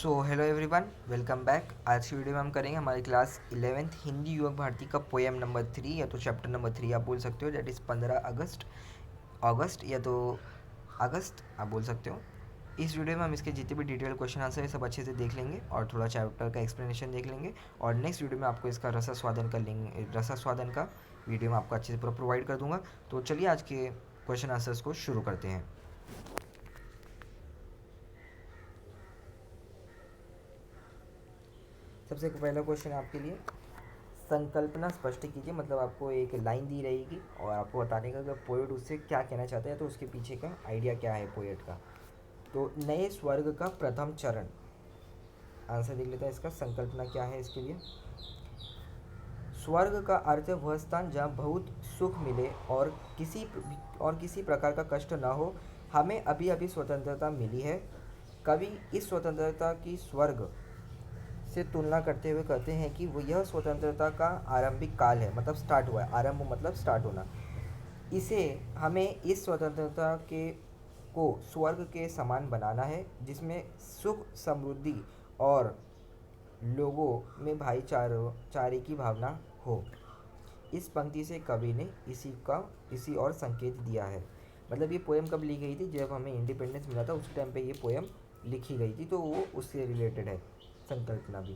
So hello everyone, welcome back. आज की video में हम करेंगे हमारी क्लास 11th हिंदी युवक भारती का पोएम नंबर 3 या तो चैप्टर नंबर 3 आप बोल सकते हो, दैट इज़ 15 अगस्त या तो अगस्त आप बोल सकते हो। इस वीडियो में हम इसके जितने भी डिटेल क्वेश्चन आंसर है सब अच्छे से देख लेंगे और थोड़ा चैप्टर का एक्सप्लेनेशन देख लेंगे। और नेक्स्ट वीडियो में आपको इसका रसा स्वादन कर लेंगे, रसा स्वादन का वीडियो में आपको अच्छे से पूरा प्रोवाइड कर दूंगा। तो चलिए आज के क्वेश्चन आंसर्स को शुरू करते हैं। सबसे पहला क्वेश्चन आपके लिए, संकल्पना स्पष्ट कीजिए। मतलब आपको एक लाइन दी रहेगी और आपको बताने का कि पोएट उससे क्या कहना चाहता है, तो उसके पीछे का आइडिया क्या है पोएट का। तो नए स्वर्ग का प्रथम चरण, आंसर देख लेते हैं इसका। संकल्पना क्या है इसके लिए? स्वर्ग का अर्थ वह स्थान जहाँ बहुत सुख मिले और किसी प्रकार का कष्ट न हो। हमें अभी अभी स्वतंत्रता मिली है। कवि इस स्वतंत्रता की स्वर्ग से तुलना करते हुए कहते हैं कि वो यह स्वतंत्रता का आरंभिक काल है, मतलब स्टार्ट हुआ है। आरंभ मतलब स्टार्ट होना। इसे हमें इस स्वतंत्रता के को स्वर्ग के समान बनाना है, जिसमें सुख, समृद्धि और लोगों में भाईचारे की भावना हो। इस पंक्ति से कवि ने इसी और संकेत दिया है। मतलब ये पोएम कब लिखी गई थी? जब हमें इंडिपेंडेंस मिला था उस टाइम पे ये पोएम लिखी गई थी, तो वो उससे रिलेटेड है संकल्पना भी।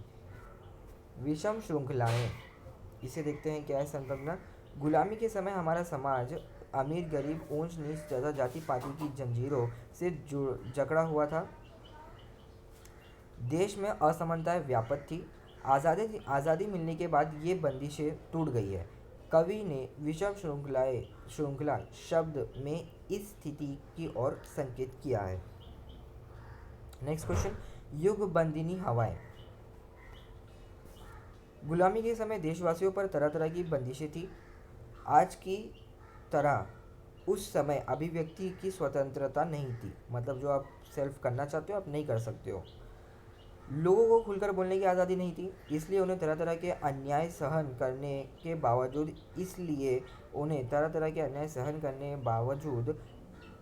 विषम श्रृंखलाएं, इसे देखते हैं क्या है संकल्पना। गुलामी के समय हमारा समाज अमीर गरीब, ऊंच नीच तथा जाति पाति की जंजीरों से जकड़ा हुआ था। देश में असमानताएं व्यापक थी। आज़ादी मिलने के बाद ये बंदिशें टूट गई है। कवि ने विषम श्रृंखला शब्द में इस स्थिति की ओर संकेत किया है। नेक्स्ट क्वेश्चन, युग बंदिनी हवाएं। गुलामी के समय देशवासियों पर तरह तरह की बंदिशें थी। आज की तरह उस समय अभिव्यक्ति की स्वतंत्रता नहीं थी। मतलब जो आप सेल्फ करना चाहते हो आप नहीं कर सकते हो। लोगों को खुलकर बोलने की आज़ादी नहीं थी, इसलिए उन्हें तरह तरह के अन्याय सहन करने के बावजूद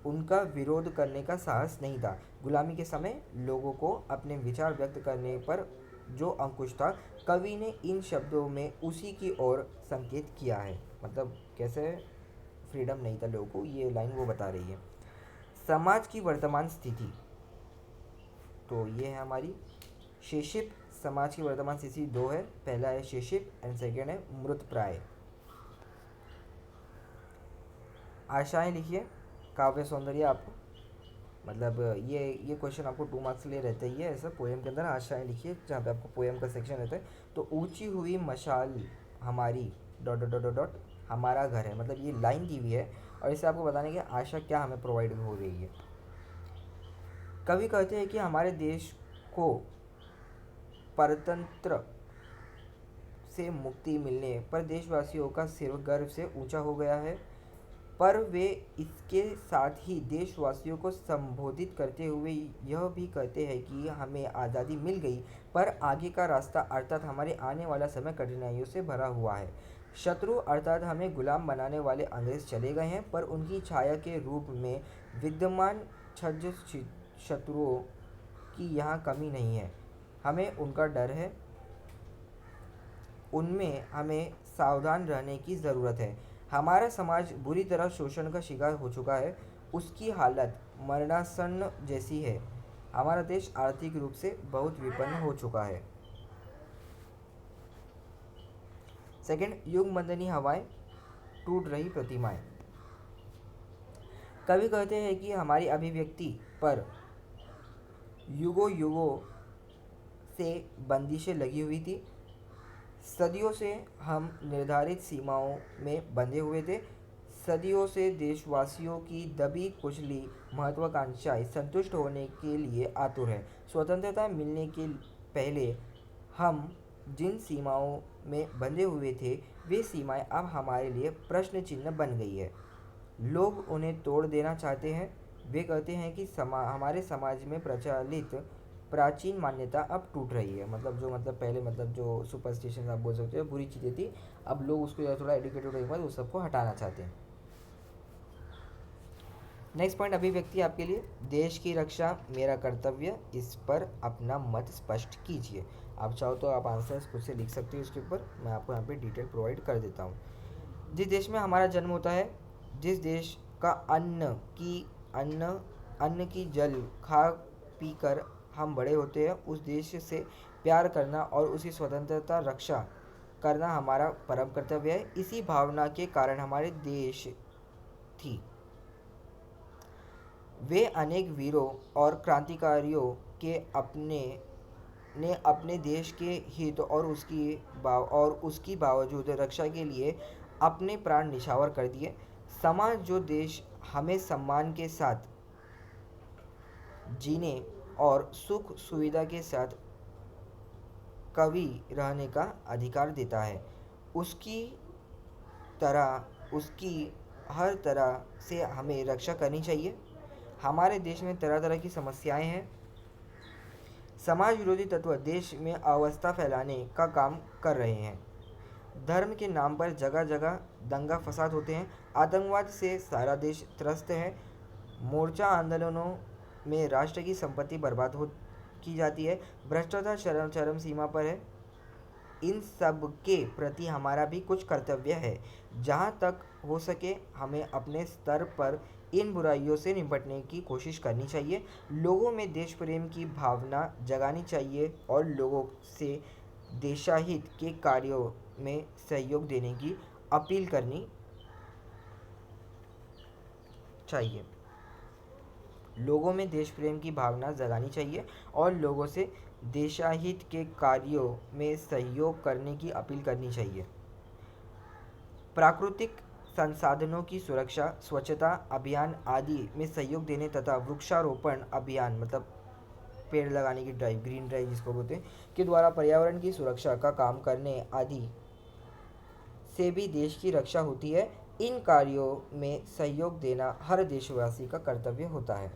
उनका विरोध करने का साहस नहीं था। गुलामी के समय लोगों को अपने विचार व्यक्त करने पर जो अंकुश था, कवि ने इन शब्दों में उसी की ओर संकेत किया है। मतलब कैसे फ्रीडम नहीं था लोगों को, ये लाइन वो बता रही है। समाज की वर्तमान स्थिति, तो ये है हमारी शेषिप। समाज की वर्तमान स्थिति दो है, पहला है शेषिप एंड सेकेंड है मृत प्राय। आशाएं लिखिए। काव्य सौंदर्य आपको, मतलब ये क्वेश्चन आपको 2 मार्क्स के लिए रहता ही है ऐसा। पोएम के अंदर आशाएं लिखिए, जहाँ पे आपको पोएम का सेक्शन रहता है। तो ऊंची हुई मशाल हमारी डॉट डॉट डॉट डॉट हमारा घर है। मतलब ये लाइन दी हुई है और इसे आपको बताने की आशा क्या हमें प्रोवाइड हो रही है। कवि कहते हैं कि हमारे देश को परतंत्र से मुक्ति मिलने पर देशवासियों का सिर गर्व से ऊंचा हो गया है। पर वे इसके साथ ही देशवासियों को संबोधित करते हुए यह भी कहते हैं कि हमें आज़ादी मिल गई, पर आगे का रास्ता अर्थात हमारे आने वाला समय कठिनाइयों से भरा हुआ है। शत्रु अर्थात हमें गुलाम बनाने वाले अंग्रेज चले गए हैं, पर उनकी छाया के रूप में विद्यमान छद्म शत्रुओं की यहाँ कमी नहीं है। हमें उनका डर है, उनमें हमें सावधान रहने की ज़रूरत है। हमारा समाज बुरी तरह शोषण का शिकार हो चुका है, उसकी हालत मरणासन्न जैसी है। हमारा देश आर्थिक रूप से बहुत विपन्न हो चुका है। सेकंड, युग बंदनी हवाएं, टूट रही प्रतिमाएं। कवि कहते हैं कि हमारी अभिव्यक्ति पर युगों युगों से बंदिशें लगी हुई थी। सदियों से हम निर्धारित सीमाओं में बंधे हुए थे। सदियों से देशवासियों की दबी कुचली महत्वाकांक्षाएं संतुष्ट होने के लिए आतुर है। स्वतंत्रता मिलने के पहले हम जिन सीमाओं में बंधे हुए थे, वे सीमाएं अब हमारे लिए प्रश्न चिन्ह बन गई है। लोग उन्हें तोड़ देना चाहते हैं। वे कहते हैं कि हमारे समाज में प्रचलित प्राचीन मान्यता अब टूट रही है। मतलब पहले जो सुपरस्टिशन आप बोल सकते हो, बुरी चीज़ें थी, अब लोग उसको थोड़ा एडुकेटेड होने के बाद उस सबको हटाना चाहते हैं। नेक्स्ट पॉइंट अभिव्यक्ति आपके लिए, देश की रक्षा मेरा कर्तव्य, इस पर अपना मत स्पष्ट कीजिए। आप चाहो तो आप आंसर्स खुद से लिख सकते हो इसके ऊपर, मैं आपको यहाँ पे डिटेल प्रोवाइड कर देता हूँ। जिस देश में हमारा जन्म होता है, जिस देश का अन्न अन्न की जल खा पी कर हम बड़े होते हैं, उस देश से प्यार करना और उसकी स्वतंत्रता रक्षा करना हमारा परम कर्तव्य है। इसी भावना के कारण हमारे देश थी वे अनेक वीरों और क्रांतिकारियों के अपने देश के हित और उसकी बावजूद रक्षा के लिए अपने प्राण निछावर कर दिए। समाज जो देश हमें सम्मान के साथ जीने और सुख सुविधा के साथ कभी रहने का अधिकार देता है, उसकी हर तरह से हमें रक्षा करनी चाहिए। हमारे देश में तरह तरह की समस्याएं हैं। समाज विरोधी तत्व देश में अवस्था फैलाने का काम कर रहे हैं। धर्म के नाम पर जगह जगह दंगा फसाद होते हैं। आतंकवाद से सारा देश त्रस्त है। मोर्चा आंदोलनों में राष्ट्र की संपत्ति बर्बाद हो की जाती है। भ्रष्टाचार चरम चरम सीमा पर है। इन सब के प्रति हमारा भी कुछ कर्तव्य है। जहाँ तक हो सके हमें अपने स्तर पर इन बुराइयों से निपटने की कोशिश करनी चाहिए। लोगों में देश प्रेम की भावना जगानी चाहिए और लोगों से देशहित के कार्यों में सहयोग देने की अपील करनी चाहिए। लोगों में देश प्रेम की भावना जगानी चाहिए और लोगों से देशहित के कार्यों में सहयोग करने की अपील करनी चाहिए। प्राकृतिक संसाधनों की सुरक्षा, स्वच्छता अभियान आदि में सहयोग देने तथा वृक्षारोपण अभियान मतलब पेड़ लगाने की ड्राइव, ग्रीन ड्राइव जिसको बोलते हैं, के द्वारा पर्यावरण की सुरक्षा का काम करने आदि से भी देश की रक्षा होती है। इन कार्यों में सहयोग देना हर देशवासी का कर्तव्य होता है।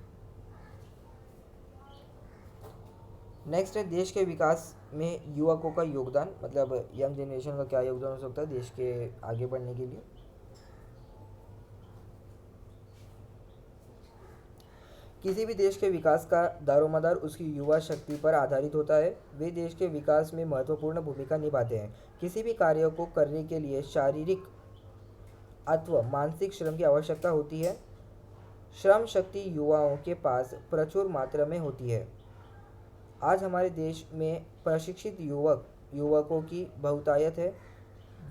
नेक्स्ट है देश के विकास में युवकों का योगदान, मतलब यंग जनरेशन का क्या योगदान हो सकता है देश के आगे बढ़ने के लिए। किसी भी देश के विकास का दारोमदार उसकी युवा शक्ति पर आधारित होता है। वे देश के विकास में महत्वपूर्ण भूमिका निभाते हैं। किसी भी कार्य को करने के लिए शारीरिक अथवा मानसिक श्रम की आवश्यकता होती है। श्रम शक्ति युवाओं के पास प्रचुर मात्रा में होती है। आज हमारे देश में प्रशिक्षित युवकों की बहुतायत है।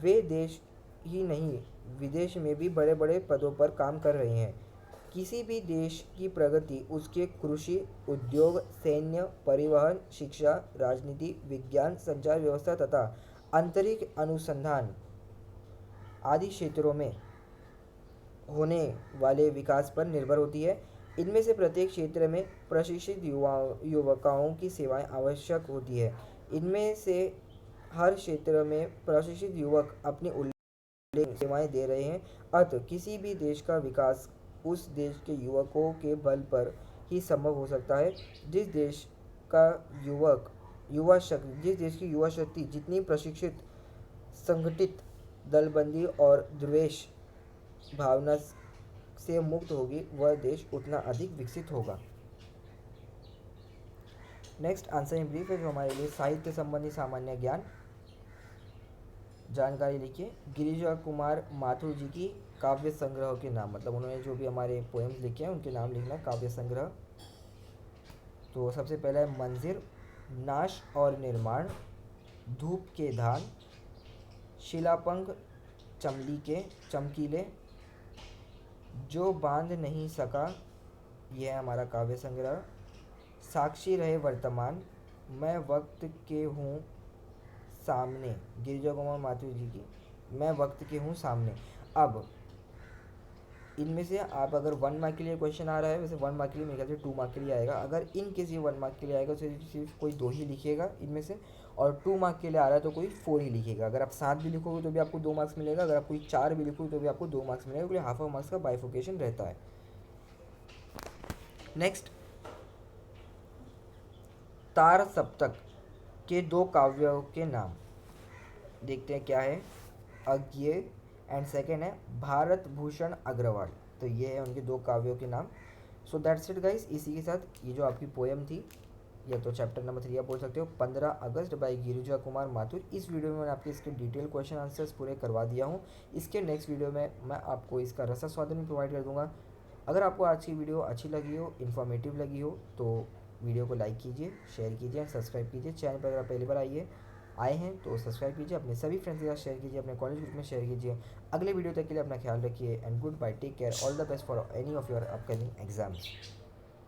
वे देश ही नहीं विदेश में भी बड़े बड़े पदों पर काम कर रहे हैं। किसी भी देश की प्रगति उसके कृषि, उद्योग, सैन्य, परिवहन, शिक्षा, राजनीति, विज्ञान, संचार व्यवस्था तथा अंतरिक्ष अनुसंधान आदि क्षेत्रों में होने वाले विकास पर निर्भर होती है। इनमें से प्रत्येक क्षेत्र में प्रशिक्षित युवकों की सेवाएं आवश्यक होती है। इनमें से हर क्षेत्र में प्रशिक्षित युवक अपनी उल्लेखनीय सेवाएं दे रहे हैं। अतः किसी भी देश का विकास उस देश के युवकों के बल पर ही संभव हो सकता है। जिस देश की युवा शक्ति जितनी प्रशिक्षित, संगठित, दलबंदी और द्वेष भावना से मुक्त होगी, वह देश उतना अधिक विकसित होगा। नेक्स्ट आंसर इन ब्रीफ है जो हमारे लिए साहित्य संबंधी सामान्य ज्ञान जानकारी लिखिए। गिरिजा कुमार माथुर जी की काव्य संग्रह के नाम, मतलब उन्होंने जो भी हमारे पोएम्स लिखे हैं उनके नाम लिखना है। काव्य संग्रह तो सबसे पहला है मंजिर, नाश और निर्माण, धूप के धान, शिलापंख चमकीले, जो बांध नहीं सका, यह है हमारा काव्य संग्रह। साक्षी रहे वर्तमान, मैं वक्त के हूँ सामने, गिरिजा कुमार माथुर जी की मैं वक्त के हूँ सामने। अब इनमें से आप अगर 1 मार्क के लिए क्वेश्चन आ रहा है, वैसे 1 मार्क के लिए मेरे ख्याल से 2 मार्क के लिए आएगा। अगर इन केस ये 1 मार्क के लिए आएगा तो सिर्फ कोई 2 ही लिखिएगा इनमें से, और 2 मार्क के लिए आ रहा है तो कोई 4 ही लिखिएगा। अगर आप 7 भी लिखोगे तो भी आपको 2 मार्क्स मिलेगा, अगर आप कोई 4 भी लिखोगे तो भी आपको 2 मार्क्स मिलेगा, क्योंकि हाफ ऑफ मार्क्स का बाइफोकेशन रहता है। नेक्स्ट, तार सप्तक के 2 काव्यों के नाम देखते हैं क्या है। अज्ञेय एंड सेकेंड है भारत भूषण अग्रवाल। तो ये है उनके 2 काव्यों के नाम। So that's it guys. इसी के साथ ये जो आपकी पोएम थी, या तो चैप्टर नंबर 3 आप बोल सकते हो, 15 अगस्त बाई गिरिजा कुमार माथुर, इस वीडियो में मैंने आपके इसके डिटेल क्वेश्चन आंसर्स पूरे करवा दिया हूँ। इसके नेक्स्ट वीडियो में मैं आपको इसका रसास्वादन भी प्रोवाइड कर दूंगा। अगर आपको आज की वीडियो अच्छी लगी हो, इन्फॉर्मेटिव लगी हो, तो वीडियो को लाइक कीजिए, शेयर कीजिए एंड सब्सक्राइब कीजिए। चैनल पर अगर आप पहली बार आए हैं तो सब्सक्राइब कीजिए, अपने सभी फ्रेंड्स के साथ शेयर कीजिए, अपने कॉलेज ग्रुप में शेयर कीजिए। अगले वीडियो तक के लिए अपना ख्याल रखिए and goodbye, take care, all the best for any of your upcoming exams.